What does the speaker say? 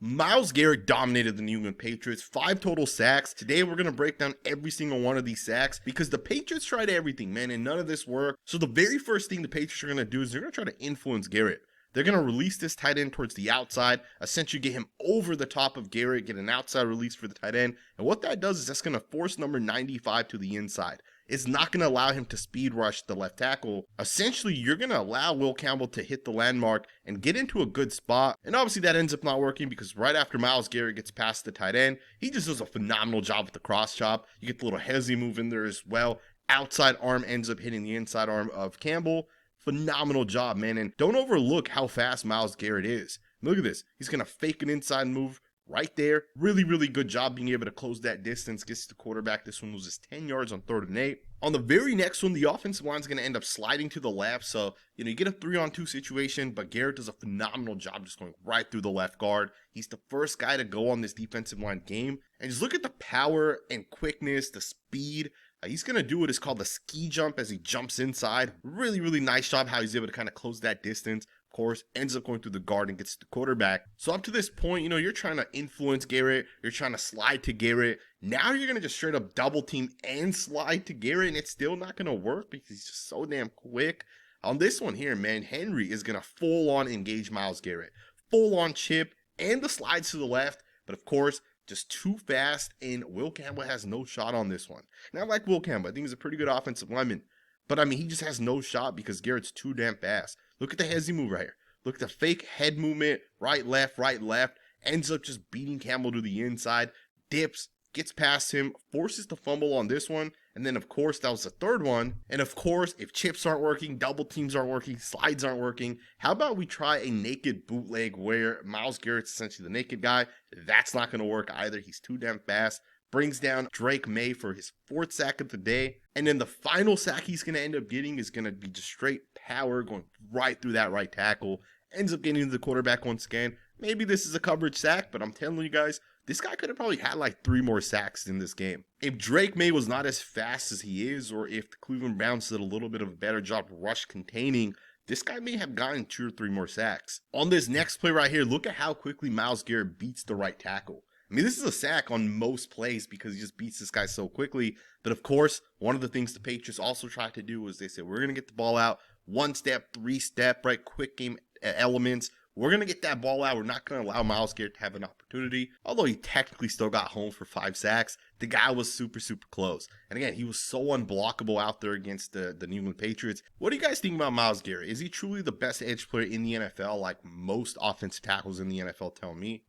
Myles Garrett dominated the New England Patriots, 5 total sacks. Today we're going to break down every single one of these sacks because the Patriots tried everything, man, and none of this worked. So the very first thing the Patriots are going to do is they're going to try to influence Garrett. They're going to release this tight end towards the outside, essentially get him over the top of Garrett, get an outside release for the tight end. And what that does is that's going to force number 95 to the inside. It's not going to allow him to speed rush the left tackle. Essentially, you're going to allow Will Campbell to hit the landmark and get into a good spot. And obviously that ends up not working because right after Myles Garrett gets past the tight end, he just does a phenomenal job with the cross chop. You get the little hezzy move in there as well. Outside arm ends up hitting the inside arm of Campbell. Phenomenal job, man. And don't overlook how fast Myles Garrett is. Look at this. He's going to fake an inside move right there. Really, really good job being able to close that distance. Gets the quarterback. This one loses 10 yards on 3rd and 8. On the very next one, the offensive line is going to end up sliding to the left. So, you get a 3-on-2 situation, but Garrett does a phenomenal job just going right through the left guard. He's the first guy to go on this defensive line game. And just look at the power and quickness, the speed. He's going to do what is called the ski jump as he jumps inside. Really, really nice job how he's able to kind of close that distance. Of course, ends up going through the guard and gets the quarterback. So up to this point, you're trying to influence Garrett. You're trying to slide to Garrett. Now you're going to just straight up double team and slide to Garrett, and it's still not going to work because he's just so damn quick. On this one here, man, Henry is going to full on engage Myles Garrett. Full on chip and the slides to the left. But of course, just too fast, and Will Campbell has no shot on this one. And I like Will Campbell. I think he's a pretty good offensive lineman. But, he just has no shot because Garrett's too damn fast. Look at the hezzy move right here. Look at the fake head movement, right, left, ends up just beating Campbell to the inside, dips, gets past him, forces the fumble on this one, and then, of course, that was the third one. And, of course, if chips aren't working, double teams aren't working, slides aren't working, how about we try a naked bootleg where Myles Garrett's essentially the naked guy? That's not going to work either. He's too damn fast. Brings down Drake May for his 4th sack of the day. And then the final sack he's going to end up getting is going to be just straight power going right through that right tackle. Ends up getting to the quarterback once again. Maybe this is a coverage sack, but I'm telling you guys, this guy could have probably had like 3 more sacks in this game. If Drake May was not as fast as he is, or if the Cleveland Browns did a little bit of a better job rush containing, this guy may have gotten 2 or 3 more sacks. On this next play right here, look at how quickly Myles Garrett beats the right tackle. This is a sack on most plays because he just beats this guy so quickly. But of course, one of the things the Patriots also tried to do was they said, we're going to get the ball out 1 step, 3 step, right? Quick game elements. We're going to get that ball out. We're not going to allow Myles Garrett to have an opportunity. Although he technically still got home for 5 sacks, the guy was super, super close. And again, he was so unblockable out there against the New England Patriots. What do you guys think about Myles Garrett? Is he truly the best edge player in the NFL, like most offensive tackles in the NFL tell me?